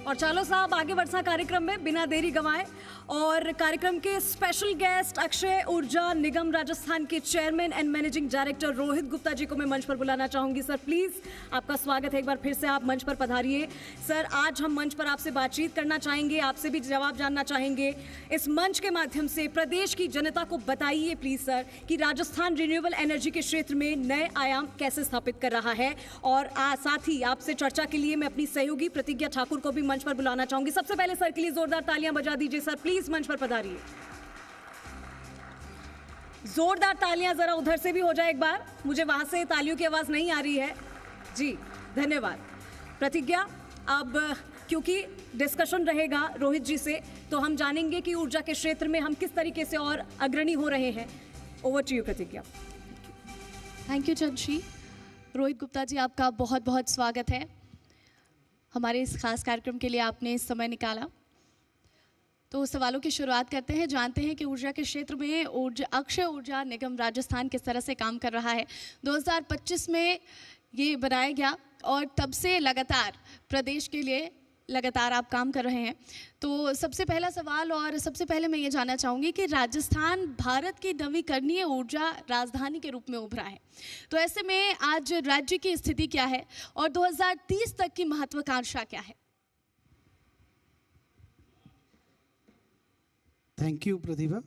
और चलो साहब आगे बढ़सा कार्यक्रम में बिना देरी गंवाए और कार्यक्रम के स्पेशल गेस्ट अक्षय ऊर्जा निगम राजस्थान के chairman and managing director Rohit Gupta ji को मैं मंच पर बुलाना चाहूंगी। सर प्लीज़ आपका स्वागत है, एक बार फिर से आप मंच पर पधारिए। सर आज हम मंच पर आपसे बातचीत करना चाहेंगे, आपसे भी जवाब जानना चाहेंगे। इस मंच के माध्यम से प्रदेश की जनता को बताइए प्लीज़ सर कि राजस्थान रिन्यूएबल एनर्जी के क्षेत्र में नए आयाम कैसे स्थापित कर रहा है। और साथ ही आपसे चर्चा के लिए मैं अपनी सहयोगी प्रतिज्ञा ठाकुर को भी मंच पर बुलाना चाहूंगी। सबसे पहले सर के लिए जोरदार तालियां बजा दीजिए। सर प्लीज मंच पर पधारिए। जोरदार तालियां जरा उधर से भी हो जाए एक बार, मुझे वहां से तालियों की आवाज नहीं आ रही है जी। धन्यवाद। प्रतिज्ञा, अब क्योंकि डिस्कशन रहेगा रोहित जी से तो हम जानेंगे कि ऊर्जा के क्षेत्र में हम किस तरीके से और अग्रणी हो रहे हैं। ओवर टू यू प्रतिज्ञा। Thank you चंद्री। रोहित गुप्ता जी, आपका बहुत बहुत स्वागत है। हमारे इस खास कार्यक्रम के लिए आपने समय निकाला। तो सवालों की शुरुआत करते हैं। जानते हैं कि ऊर्जा के क्षेत्र में अक्षय ऊर्जा निगम राजस्थान किस तरह से काम कर रहा है। 2025 में ये बनाया गया और तब से लगातार प्रदेश के लिए लगातार आप काम कर रहे हैं। तो सबसे पहला सवाल और सबसे पहले मैं ये जानना चाहूँगी कि राजस्थान भारत की नवीकरणीय ऊर्जा राजधानी के रूप में उभरा है, तो ऐसे में आज राज्य की स्थिति क्या है और 2030 तक की महत्वाकांक्षा क्या है? Thank you Pratibha.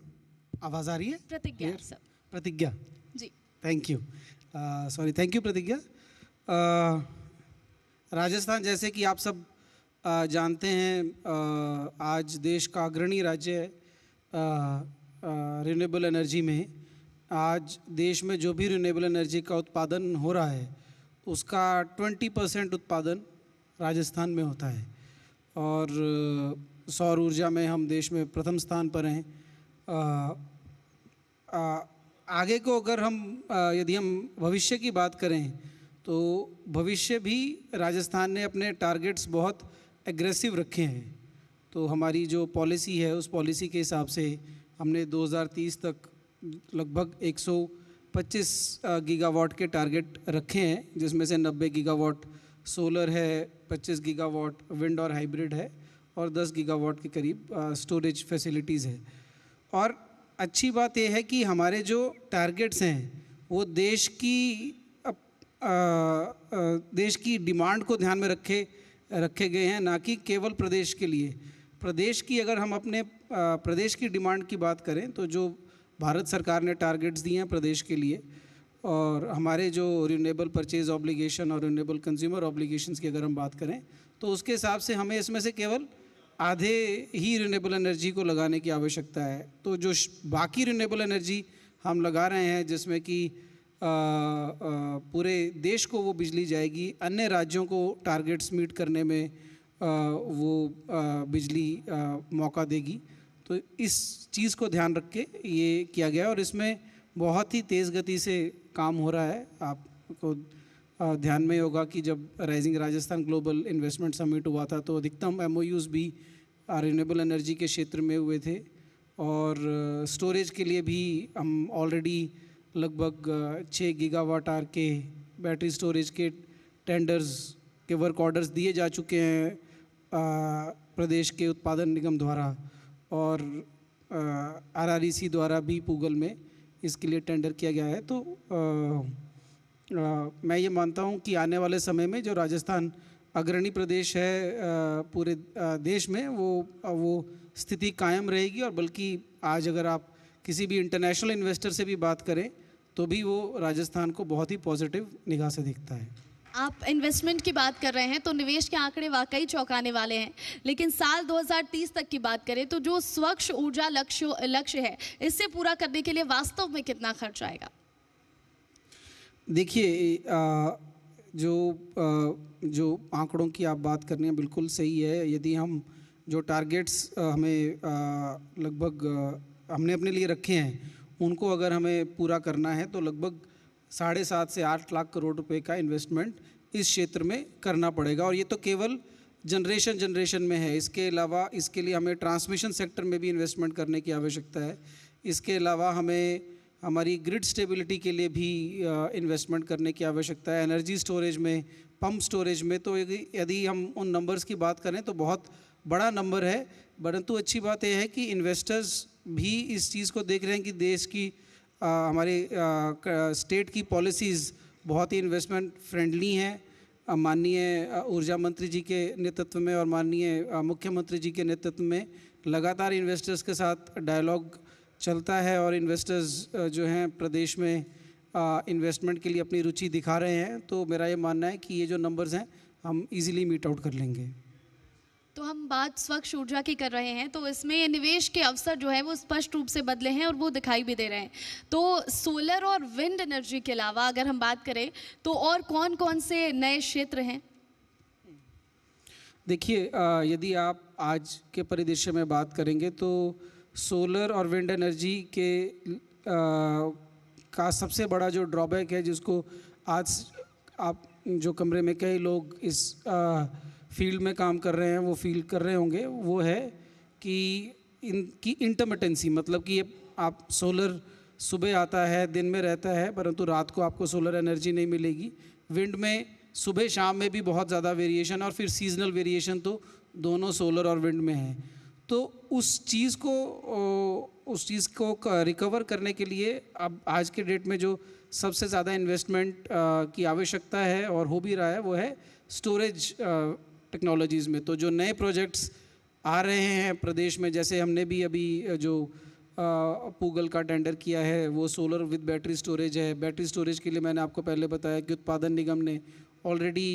आवाज़ आ रही है? Pratigya sir. Pratigya ji, thank you. Sorry, thank you Pratigya. Rajasthan जैसे कि आप सब जानते हैं आज देश का अग्रणी राज्य है रिन्यूएबल एनर्जी में। आज देश में जो भी रिन्यूएबल एनर्जी का उत्पादन हो रहा है उसका 20% उत्पादन राजस्थान में होता है और सौर ऊर्जा में हम देश में प्रथम स्थान पर हैं। आगे को अगर हम यदि हम भविष्य की बात करें तो भविष्य भी राजस्थान ने अपने टारगेट्स बहुत एग्रेसिव रखे हैं। तो हमारी जो पॉलिसी है उस पॉलिसी के हिसाब से हमने 2030 तक लगभग 125 गीगावाट के टारगेट रखे हैं, जिसमें से 90 गीगावाट सोलर है, 25 गीगावाट विंड और हाइब्रिड है और 10 गीगावाट के करीब स्टोरेज फैसिलिटीज़ है। और अच्छी बात यह है कि हमारे जो टारगेट्स हैं वो देश की डिमांड को ध्यान में रखे गए हैं, ना कि केवल प्रदेश के लिए। प्रदेश की अगर हम अपने प्रदेश की डिमांड की बात करें तो जो भारत सरकार ने टारगेट्स दिए हैं प्रदेश के लिए और हमारे जो रिन्यूएबल परचेज ऑब्लिगेशन और रिन्यूएबल कंज्यूमर ऑब्लिगेशंस की अगर हम बात करें तो उसके हिसाब से हमें इसमें से केवल आधे ही रिन्यूएबल एनर्जी को लगाने की आवश्यकता है। तो जो बाकी रिन्यूएबल एनर्जी हम लगा रहे हैं जिसमें कि पूरे देश को वो बिजली जाएगी, अन्य राज्यों को टारगेट्स मीट करने में वो बिजली मौका देगी। तो इस चीज़ को ध्यान रख के ये किया गया और इसमें बहुत ही तेज़ गति से काम हो रहा है। आपको ध्यान में होगा कि जब rising Rajasthan global investment summit हुआ था तो अधिकतम MOUs भी रिन्यूएबल एनर्जी के क्षेत्र में हुए थे और स्टोरेज के लिए भी हम ऑलरेडी लगभग 6 गीगावाट आवर के बैटरी स्टोरेज के टेंडर्स के वर्क ऑर्डर्स दिए जा चुके हैं प्रदेश के उत्पादन निगम द्वारा और RREC द्वारा भी पूगल में इसके लिए टेंडर किया गया है। तो मैं ये मानता हूँ कि आने वाले समय में जो राजस्थान अग्रणी प्रदेश है पूरे देश में वो स्थिति कायम रहेगी और बल्कि आज अगर आप किसी भी इंटरनेशनल इन्वेस्टर से भी बात करें तो भी वो राजस्थान को बहुत ही पॉजिटिव निगाह से देखता है। आप इन्वेस्टमेंट की बात कर रहे हैं तो निवेश के आंकड़े वाकई चौंकाने वाले हैं, लेकिन साल 2030 तक की बात करें तो जो स्वच्छ ऊर्जा लक्ष्य है इससे पूरा करने के लिए वास्तव में कितना खर्च आएगा? देखिए जो आंकड़ों की आप बात कर रहे हैं बिल्कुल सही है। यदि हम जो टारगेट्स हमें लगभग हमने अपने लिए रखे हैं उनको अगर हमें पूरा करना है तो लगभग 7.5 से 8 लाख करोड़ रुपए का इन्वेस्टमेंट इस क्षेत्र में करना पड़ेगा और ये तो केवल जनरेशन में है। इसके अलावा इसके लिए हमें ट्रांसमिशन सेक्टर में भी इन्वेस्टमेंट करने की आवश्यकता है। इसके अलावा हमें हमारी ग्रिड स्टेबिलिटी के लिए भी इन्वेस्टमेंट करने की आवश्यकता है। एनर्जी स्टोरेज में पंप स्टोरेज में, तो यदि हम उन नंबर्स की बात करें तो बहुत बड़ा नंबर है। परंतु अच्छी बात यह है कि इन्वेस्टर्स भी इस चीज़ को देख रहे हैं कि देश की हमारे स्टेट की पॉलिसीज़ बहुत ही इन्वेस्टमेंट फ्रेंडली हैं। माननीय ऊर्जा मंत्री जी के नेतृत्व में और माननीय मुख्यमंत्री जी के नेतृत्व में लगातार इन्वेस्टर्स के साथ डायलॉग चलता है और इन्वेस्टर्स जो हैं प्रदेश में इन्वेस्टमेंट के लिए अपनी रुचि दिखा रहे हैं। तो मेरा ये मानना है कि ये जो नंबर्स हैं हम इजीली मीट आउट कर लेंगे। तो हम बात स्वच्छ ऊर्जा की कर रहे हैं, तो इसमें निवेश के अवसर जो है वो स्पष्ट रूप से बदले हैं और वो दिखाई भी दे रहे हैं। तो सोलर और विंड एनर्जी के अलावा अगर हम बात करें तो और कौन कौन से नए क्षेत्र हैं? देखिए, यदि आप आज के परिदृश्य में बात करेंगे तो सोलर और विंड एनर्जी के का सबसे बड़ा जो ड्रॉबैक है, जिसको आज आप जो कमरे में कई लोग इस फील्ड में काम कर रहे हैं वो फील कर रहे होंगे, वो है कि इनकी इंटरमिटेंसी, मतलब कि ये आप सोलर सुबह आता है, दिन में रहता है, परंतु रात को आपको सोलर एनर्जी नहीं मिलेगी। विंड में सुबह शाम में भी बहुत ज़्यादा वेरिएशन और फिर सीजनल वेरिएशन तो दोनों सोलर और विंड में है। तो उस चीज़ को रिकवर करने के लिए अब आज के डेट में जो सबसे ज़्यादा इन्वेस्टमेंट की आवश्यकता है और हो भी रहा है वो है स्टोरेज टेक्नोलॉजीज़ में। तो जो नए प्रोजेक्ट्स आ रहे हैं प्रदेश में, जैसे हमने भी अभी जो पूगल का टेंडर किया है वो सोलर विद बैटरी स्टोरेज है। बैटरी स्टोरेज के लिए मैंने आपको पहले बताया कि उत्पादन निगम ने ऑलरेडी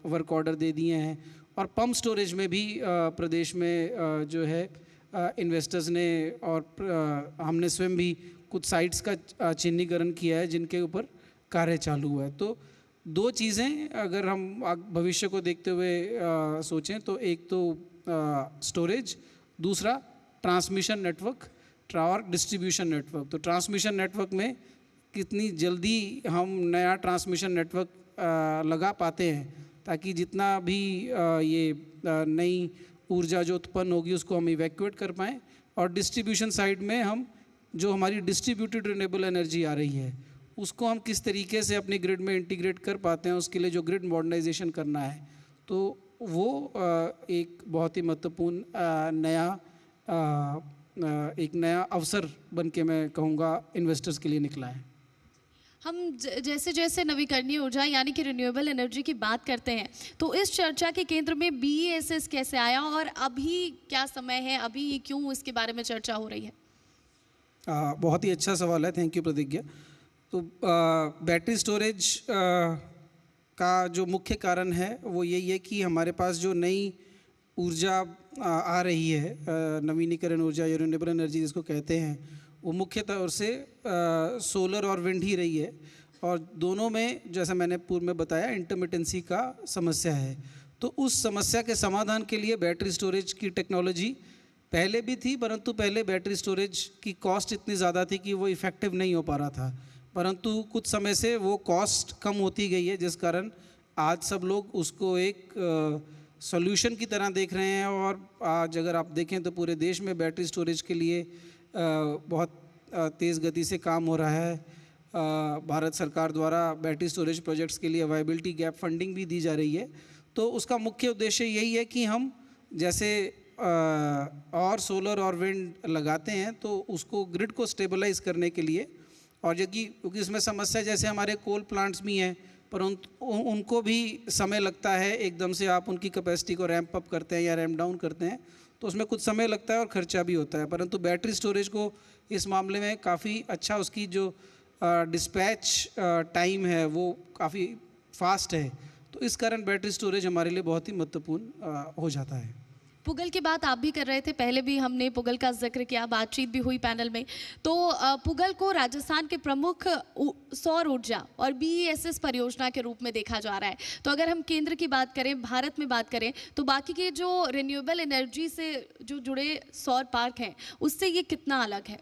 वर्क ऑर्डर दे दिए हैं। और पंप स्टोरेज में भी प्रदेश में जो है इन्वेस्टर्स ने और हमने स्वयं भी कुछ साइट्स का चिन्हीकरण किया है जिनके ऊपर कार्य चालू हुआ है। तो दो चीज़ें अगर हम भविष्य को देखते हुए सोचें तो एक तो स्टोरेज, दूसरा ट्रांसमिशन नेटवर्क और डिस्ट्रीब्यूशन नेटवर्क। तो ट्रांसमिशन नेटवर्क में कितनी जल्दी हम नया ट्रांसमिशन नेटवर्क लगा पाते हैं ताकि जितना भी ये नई ऊर्जा जो उत्पन्न होगी उसको हम इवैक्यूएट कर पाएँ। और डिस्ट्रीब्यूशन साइड में हम जो हमारी डिस्ट्रीब्यूटेड रिन्यूएबल एनर्जी आ रही है उसको हम किस तरीके से अपनी ग्रिड में इंटीग्रेट कर पाते हैं, उसके लिए जो ग्रिड मॉडर्नाइजेशन करना है तो वो एक बहुत ही महत्वपूर्ण एक नया अवसर बन के मैं कहूँगा इन्वेस्टर्स के लिए निकला है। हम जैसे जैसे नवीकरणीय ऊर्जा यानी कि रिन्यूएबल एनर्जी की बात करते हैं तो इस चर्चा के केंद्र में BESS कैसे आया और अभी क्या समय है, अभी क्यों इसके बारे में चर्चा हो रही है? बहुत ही अच्छा सवाल है, थैंक यू प्रतिज्ञा। तो बैटरी स्टोरेज का जो मुख्य कारण है वो यही है कि हमारे पास जो नई ऊर्जा आ रही है, नवीनीकरण ऊर्जा या रिन्यूएबल एनर्जी जिसको कहते हैं, वो मुख्य तौर से सोलर और विंड ही रही है। और दोनों में जैसा मैंने पूर्व में बताया इंटरमिटेंसी का समस्या है। तो उस समस्या के समाधान के लिए बैटरी स्टोरेज की टेक्नोलॉजी पहले भी थी, परंतु पहले बैटरी स्टोरेज की कॉस्ट इतनी ज़्यादा थी कि वो इफ़ेक्टिव नहीं हो पा रहा था। परंतु कुछ समय से वो कॉस्ट कम होती गई है जिस कारण आज सब लोग उसको एक सॉल्यूशन की तरह देख रहे हैं। और आज अगर आप देखें तो पूरे देश में बैटरी स्टोरेज के लिए बहुत तेज़ गति से काम हो रहा है। भारत सरकार द्वारा बैटरी स्टोरेज प्रोजेक्ट्स के लिए वायबिलिटी गैप फंडिंग भी दी जा रही है। तो उसका मुख्य उद्देश्य यही है कि हम जैसे और सोलर और विंड लगाते हैं तो उसको ग्रिड को स्टेबलाइज करने के लिए, और क्योंकि इसमें समस्या जैसे हमारे कोल प्लांट्स भी हैं पर उनको भी समय लगता है, एकदम से आप उनकी कैपेसिटी को रैंप अप करते हैं या रैंप डाउन करते हैं तो उसमें कुछ समय लगता है और खर्चा भी होता है। परंतु बैटरी स्टोरेज को इस मामले में काफ़ी अच्छा, उसकी जो डिस्पैच टाइम है वो काफ़ी फास्ट है। तो इस कारण बैटरी स्टोरेज हमारे लिए बहुत ही महत्वपूर्ण हो जाता है। पुगल की बात आप भी कर रहे थे, पहले भी हमने पुगल का जिक्र किया, बातचीत भी हुई पैनल में। तो पुगल को राजस्थान के प्रमुख सौर ऊर्जा और BESS परियोजना के रूप में देखा जा रहा है। तो अगर हम केंद्र की बात करें, भारत में बात करें, तो बाकी के जो रिन्यूएबल एनर्जी से जो जुड़े सौर पार्क हैं उससे ये कितना अलग है?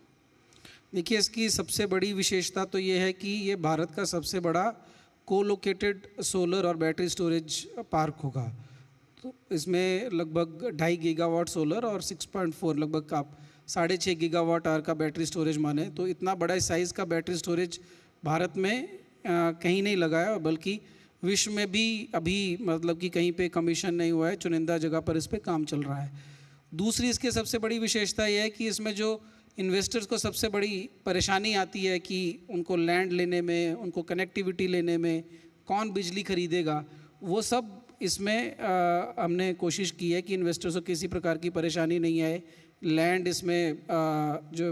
देखिए, इसकी सबसे बड़ी विशेषता तो ये है कि ये भारत का सबसे बड़ा कोलोकेटेड सोलर और बैटरी स्टोरेज पार्क होगा। तो इसमें लगभग 2.5 गीगावाट सोलर और 6.4 लगभग आप 6.5 गीगावाट आवर का बैटरी स्टोरेज माने तो इतना बड़ा साइज़ का बैटरी स्टोरेज भारत में कहीं नहीं लगा है। बल्कि विश्व में भी अभी मतलब कि कहीं पे कमीशन नहीं हुआ है, चुनिंदा जगह पर इस पे काम चल रहा है। दूसरी इसकी सबसे बड़ी विशेषता यह है कि इसमें जो इन्वेस्टर्स को सबसे बड़ी परेशानी आती है कि उनको लैंड लेने में, उनको कनेक्टिविटी लेने में, कौन बिजली खरीदेगा, वो सब इसमें हमने कोशिश की है कि इन्वेस्टर्स को किसी प्रकार की परेशानी नहीं आए। लैंड इसमें जो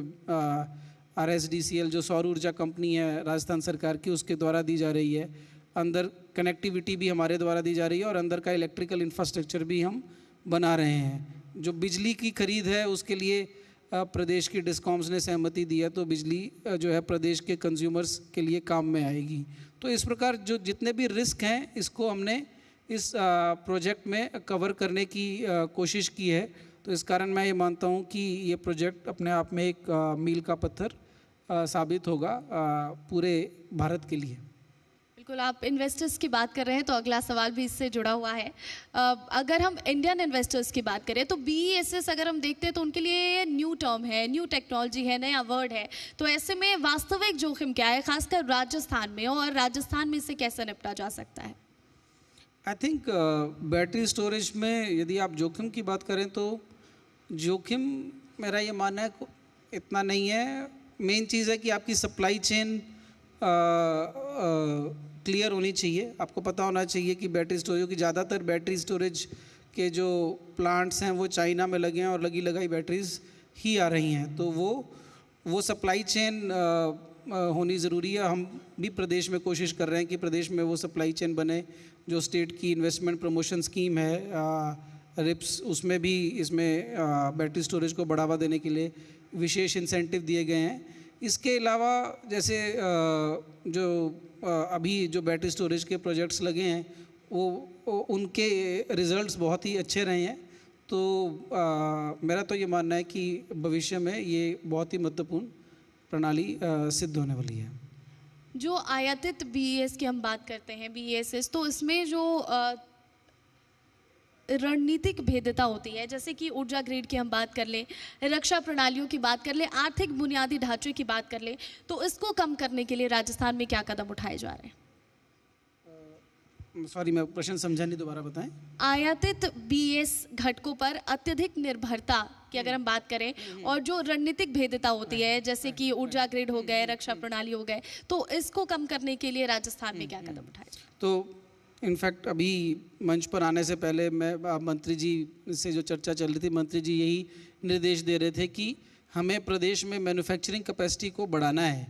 RSDCL जो सौर ऊर्जा कंपनी है राजस्थान सरकार की, उसके द्वारा दी जा रही है। अंदर कनेक्टिविटी भी हमारे द्वारा दी जा रही है और अंदर का इलेक्ट्रिकल इंफ्रास्ट्रक्चर भी हम बना रहे हैं। जो बिजली की खरीद है उसके लिए प्रदेश की डिस्कॉम्स ने सहमति दी है, तो बिजली जो है प्रदेश के कंज्यूमर्स के लिए काम में आएगी। तो इस प्रकार जो जितने भी रिस्क हैं इसको हमने इस प्रोजेक्ट में कवर करने की कोशिश की है। तो इस कारण मैं ये मानता हूँ कि ये प्रोजेक्ट अपने आप में एक मील का पत्थर साबित होगा पूरे भारत के लिए। बिल्कुल, आप इन्वेस्टर्स की बात कर रहे हैं तो अगला सवाल भी इससे जुड़ा हुआ है। अगर हम इंडियन इन्वेस्टर्स की बात करें तो BESS अगर हम देखते हैं तो उनके लिए न्यू टर्म है, न्यू टेक्नोलॉजी है, नया वर्ड है। तो ऐसे में वास्तविक जोखिम क्या है, खासकर राजस्थान में, और राजस्थान में इसे कैसे निपटा जा सकता है? आई थिंक बैटरी स्टोरेज में यदि आप जोखिम की बात करें तो जोखिम मेरा ये मानना है इतना नहीं है। मेन चीज़ है कि आपकी सप्लाई चेन क्लियर होनी चाहिए। आपको पता होना चाहिए कि बैटरी स्टोरेज की ज़्यादातर बैटरी स्टोरेज के जो प्लांट्स हैं वो चाइना में लगे हैं और लगी लगाई बैटरीज ही आ रही हैं। तो वो सप्लाई चेन होनी ज़रूरी है। हम भी प्रदेश में कोशिश कर रहे हैं कि प्रदेश में वो सप्लाई चेन बने। जो स्टेट की इन्वेस्टमेंट प्रमोशन स्कीम है RIPS, उसमें भी इसमें बैटरी स्टोरेज को बढ़ावा देने के लिए विशेष इंसेंटिव दिए गए हैं। इसके अलावा जैसे जो अभी जो बैटरी स्टोरेज के प्रोजेक्ट्स लगे हैं वो उनके रिजल्ट्स बहुत ही अच्छे रहे हैं। तो मेरा तो ये मानना है कि भविष्य में ये बहुत ही महत्वपूर्ण प्रणाली सिद्ध होने वाली है। जो आयातित BESS की हम बात करते हैं, BESS, तो इसमें जो रणनीतिक भेद्यता होती है, जैसे कि ऊर्जा ग्रिड की हम बात कर लें, रक्षा प्रणालियों की बात कर लें, आर्थिक बुनियादी ढांचे की बात कर लें, तो इसको कम करने के लिए राजस्थान में क्या कदम उठाए जा रहे हैं? सॉरी, मैं प्रश्न समझा नहीं, दोबारा बताएं। आयातित BESS घटकों पर अत्यधिक निर्भरता की अगर हम बात करें और जो रणनीतिक भेद्यता होती है, जैसे कि ऊर्जा ग्रिड हो गए, रक्षा प्रणाली हो गए, तो इसको कम करने के लिए राजस्थान में क्या कदम उठाए? तो इनफैक्ट अभी मंच पर आने से पहले मैं मंत्री जी से जो चर्चा चल रही थी, मंत्री जी यही निर्देश दे रहे थे कि हमें प्रदेश में मैन्युफैक्चरिंग कैपेसिटी को बढ़ाना है।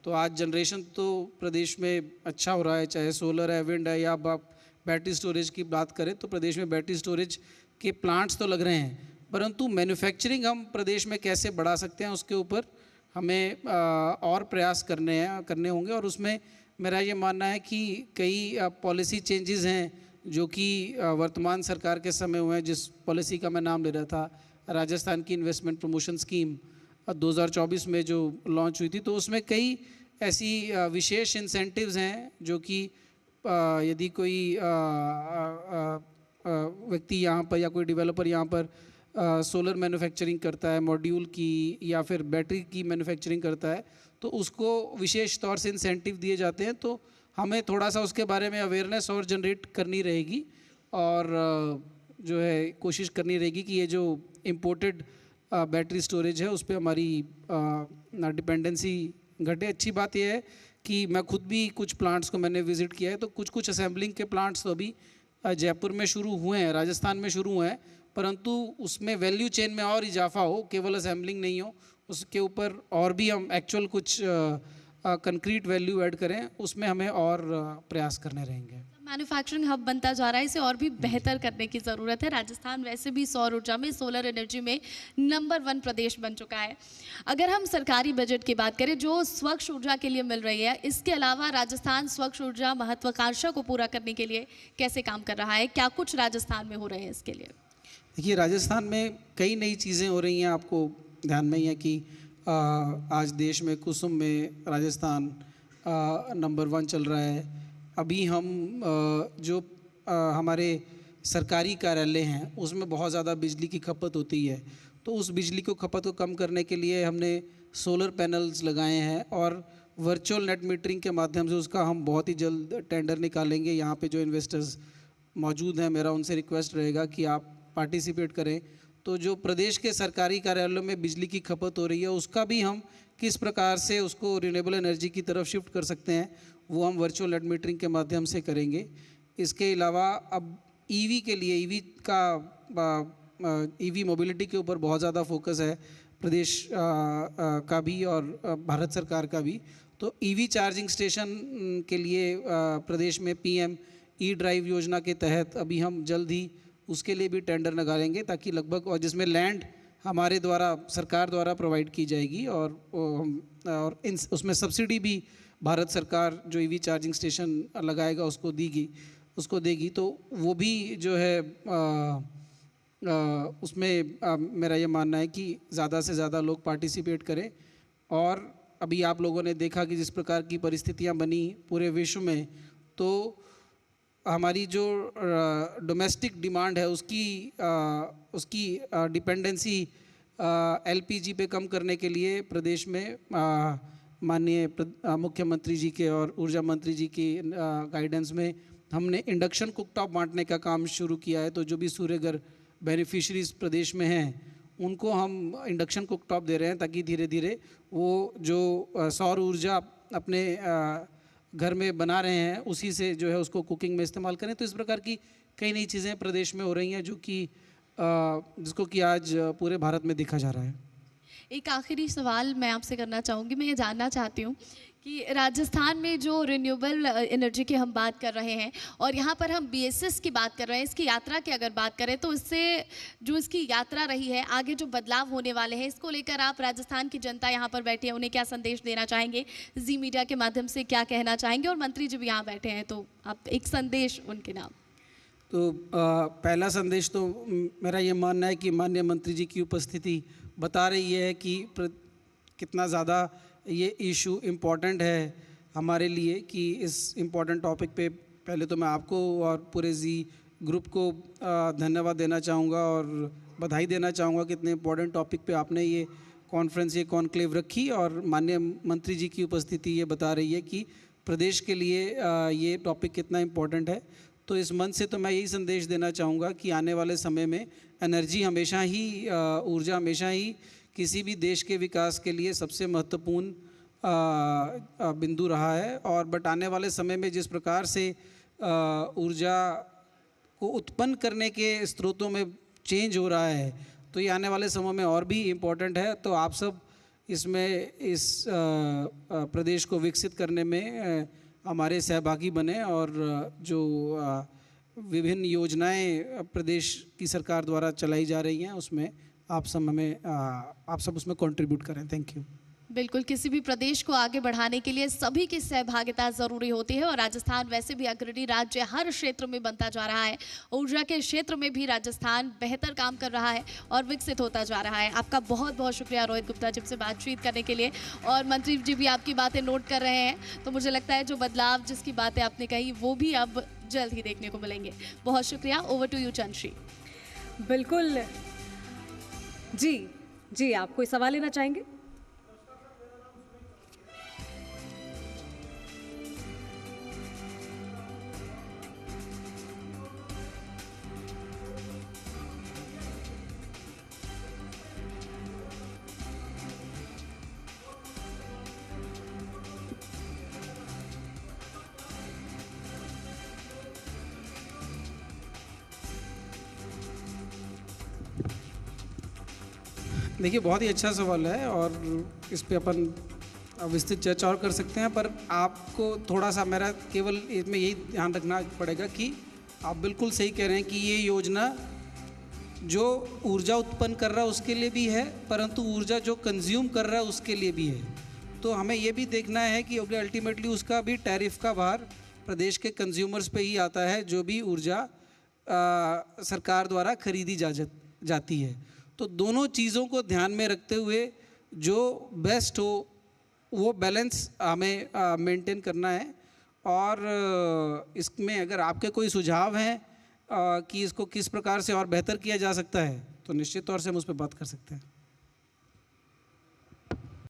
तो आज जनरेशन तो प्रदेश में अच्छा हो रहा है, चाहे सोलर है, विंड है, या आप बैटरी स्टोरेज की बात करें तो प्रदेश में बैटरी स्टोरेज के प्लांट्स तो लग रहे हैं, परंतु मैन्युफैक्चरिंग हम प्रदेश में कैसे बढ़ा सकते हैं उसके ऊपर हमें और प्रयास करने होंगे। और उसमें मेरा ये मानना है कि कई पॉलिसी चेंजेस हैं जो कि वर्तमान सरकार के समय हुए हैं। जिस पॉलिसी का मैं नाम ले रहा था, राजस्थान की इन्वेस्टमेंट प्रमोशन स्कीम 2024 में जो लॉन्च हुई थी, तो उसमें कई ऐसी विशेष इंसेंटिव्स हैं जो कि यदि कोई व्यक्ति यहाँ पर या कोई डेवलपर यहाँ पर सोलर मैन्युफैक्चरिंग करता है, मॉड्यूल की या फिर बैटरी की मैन्युफैक्चरिंग करता है, तो उसको विशेष तौर से इंसेंटिव दिए जाते हैं। तो हमें थोड़ा सा उसके बारे में अवेयरनेस और जनरेट करनी रहेगी और जो है कोशिश करनी रहेगी कि ये जो इम्पोर्टेड बैटरी स्टोरेज है उस पर हमारी डिपेंडेंसी घटे। अच्छी बात यह है कि मैं खुद भी कुछ प्लांट्स को मैंने विज़िट किया है, तो कुछ असेंबलिंग के प्लांट्स तो अभी जयपुर में शुरू हुए हैं, राजस्थान में शुरू हुए हैं, परंतु उसमें वैल्यू चेन में और इजाफा हो, केवल असेंबलिंग नहीं हो, उसके ऊपर और भी हम एक्चुअल कुछ कंक्रीट वैल्यू ऐड करें, उसमें हमें और प्रयास करने रहेंगे। मैन्युफैक्चरिंग हब बनता जा रहा है, इसे और भी बेहतर करने की ज़रूरत है। राजस्थान वैसे भी सौर ऊर्जा में, सोलर एनर्जी में नंबर 1 प्रदेश बन चुका है। अगर हम सरकारी बजट की बात करें जो स्वच्छ ऊर्जा के लिए मिल रही है, इसके अलावा राजस्थान स्वच्छ ऊर्जा महत्वाकांक्षा को पूरा करने के लिए कैसे काम कर रहा है? क्या कुछ राजस्थान में हो रहे हैं इसके लिए? देखिए, राजस्थान में कई नई चीज़ें हो रही हैं। आपको ध्यान में ही है कि आज देश में कुसुम में राजस्थान नंबर 1 चल रहा है। अभी हम जो हमारे सरकारी कार्यालय हैं उसमें बहुत ज़्यादा बिजली की खपत होती है, तो उस बिजली को खपत को कम करने के लिए हमने सोलर पैनल्स लगाए हैं और वर्चुअल नेट मीटरिंग के माध्यम से उसका हम बहुत ही जल्द टेंडर निकालेंगे। यहाँ पे जो इन्वेस्टर्स मौजूद हैं, मेरा उनसे रिक्वेस्ट रहेगा कि आप पार्टिसिपेट करें। तो जो प्रदेश के सरकारी कार्यालयों में बिजली की खपत हो रही है, उसका भी हम किस प्रकार से उसको रिन्यूएबल एनर्जी की तरफ शिफ्ट कर सकते हैं, वो हम वर्चुअल नेट मीटरिंग के माध्यम से करेंगे। इसके अलावा अब ईवी के लिए, ईवी मोबिलिटी के ऊपर बहुत ज़्यादा फोकस है प्रदेश का भी और भारत सरकार का भी। तो ईवी चार्जिंग स्टेशन के लिए प्रदेश में पीएम ई ड्राइव योजना के तहत अभी हम जल्द ही उसके लिए भी टेंडर लगाएंगे, ताकि लगभग, और जिसमें लैंड हमारे द्वारा, सरकार द्वारा प्रोवाइड की जाएगी और उसमें सब्सिडी भी भारत सरकार जो ईवी चार्जिंग स्टेशन लगाएगा उसको देगी। तो वो भी जो है उसमें मेरा ये मानना है कि ज़्यादा से ज़्यादा लोग पार्टिसिपेट करें। और अभी आप लोगों ने देखा कि जिस प्रकार की परिस्थितियां बनी पूरे विश्व में, तो हमारी जो डोमेस्टिक डिमांड है उसकी डिपेंडेंसी एलपीजी पे कम करने के लिए प्रदेश में माननीय मुख्यमंत्री जी के और ऊर्जा मंत्री जी की गाइडेंस में हमने इंडक्शन कुकटॉप बांटने का काम शुरू किया है। तो जो भी सूर्यघर बेनिफिशरीज प्रदेश में हैं, उनको हम इंडक्शन कुकटॉप दे रहे हैं, ताकि धीरे धीरे वो जो सौर ऊर्जा अपने घर में बना रहे हैं उसी से जो है उसको कुकिंग में इस्तेमाल करें। तो इस प्रकार की कई नई चीज़ें प्रदेश में हो रही हैं, जो कि जिसको कि आज पूरे भारत में देखा जा रहा है। एक आखिरी सवाल मैं आपसे करना चाहूँगी। मैं ये जानना चाहती हूँ कि राजस्थान में जो रिन्यूएबल एनर्जी की हम बात कर रहे हैं और यहाँ पर हम बीएसएस की बात कर रहे हैं, इसकी यात्रा की अगर बात करें तो इससे जो इसकी यात्रा रही है, आगे जो बदलाव होने वाले हैं, इसको लेकर आप राजस्थान की जनता यहाँ पर बैठी है, उन्हें क्या संदेश देना चाहेंगे? जी मीडिया के माध्यम से क्या कहना चाहेंगे? और मंत्री जी भी यहाँ बैठे हैं, तो आप एक संदेश उनके नाम। तो पहला संदेश तो मेरा ये मानना है कि माननीय मंत्री जी की उपस्थिति बता रही है कि कितना ज़्यादा ये इशू इम्पॉर्टेंट है हमारे लिए, कि इस इम्पॉर्टेंट टॉपिक पे पहले तो मैं आपको और पूरे जी ग्रुप को धन्यवाद देना चाहूँगा और बधाई देना चाहूँगा कि इतने इम्पॉर्टेंट टॉपिक पे आपने ये कॉन्फ्रेंस, ये कॉन्क्लेव रखी। और माननीय मंत्री जी की उपस्थिति ये बता रही है कि प्रदेश के लिए ये टॉपिक कितना इम्पॉर्टेंट है। तो इस मंच से तो मैं यही संदेश देना चाहूँगा कि आने वाले समय में एनर्जी हमेशा ही, ऊर्जा हमेशा ही किसी भी देश के विकास के लिए सबसे महत्वपूर्ण बिंदु रहा है। और बट आने वाले समय में जिस प्रकार से ऊर्जा को उत्पन्न करने के स्रोतों में चेंज हो रहा है, तो ये आने वाले समय में और भी इम्पोर्टेंट है। तो आप सब इसमें इस प्रदेश को विकसित करने में हमारे सहभागी बने और जो विभिन्न योजनाएं प्रदेश की सरकार द्वारा चलाई जा रही हैं उसमें आप सब उसमें कंट्रीब्यूट करें। Thank you. बिल्कुल, किसी भी प्रदेश को आगे बढ़ाने के लिए सभी की सहभागिता ज़रूरी होती है और राजस्थान वैसे भी अग्रणी राज्य हर क्षेत्र में बनता जा रहा है। ऊर्जा के क्षेत्र में भी राजस्थान बेहतर काम कर रहा है और विकसित होता जा रहा है। आपका बहुत बहुत शुक्रिया रोहित गुप्ता जी से बातचीत करने के लिए। और मंत्री जी भी आपकी बातें नोट कर रहे हैं, तो मुझे लगता है जो बदलाव जिसकी बातें आपने कही वो भी अब जल्द ही देखने को मिलेंगे। बहुत शुक्रिया। Over to you Chandrashree. बिल्कुल जी, आप कोई सवाल लेना चाहेंगे? देखिए, बहुत ही अच्छा सवाल है और इस पे अपन विस्तृत चर्चा और कर सकते हैं, पर आपको थोड़ा सा मेरा केवल इसमें यही ध्यान रखना पड़ेगा कि आप बिल्कुल सही कह रहे हैं कि ये योजना जो ऊर्जा उत्पन्न कर रहा है उसके लिए भी है, परंतु ऊर्जा जो कंज्यूम कर रहा है उसके लिए भी है। तो हमें ये भी देखना है कि अल्टीमेटली उसका भी टैरिफ का भार प्रदेश के कंज्यूमर्स पे ही आता है, जो भी ऊर्जा सरकार द्वारा खरीदी जाती है। तो दोनों चीज़ों को ध्यान में रखते हुए जो बेस्ट हो वो बैलेंस हमें मेंटेन करना है। और इसमें अगर आपके कोई सुझाव हैं कि इसको किस प्रकार से और बेहतर किया जा सकता है, तो निश्चित तौर से हम उस पर बात कर सकते हैं।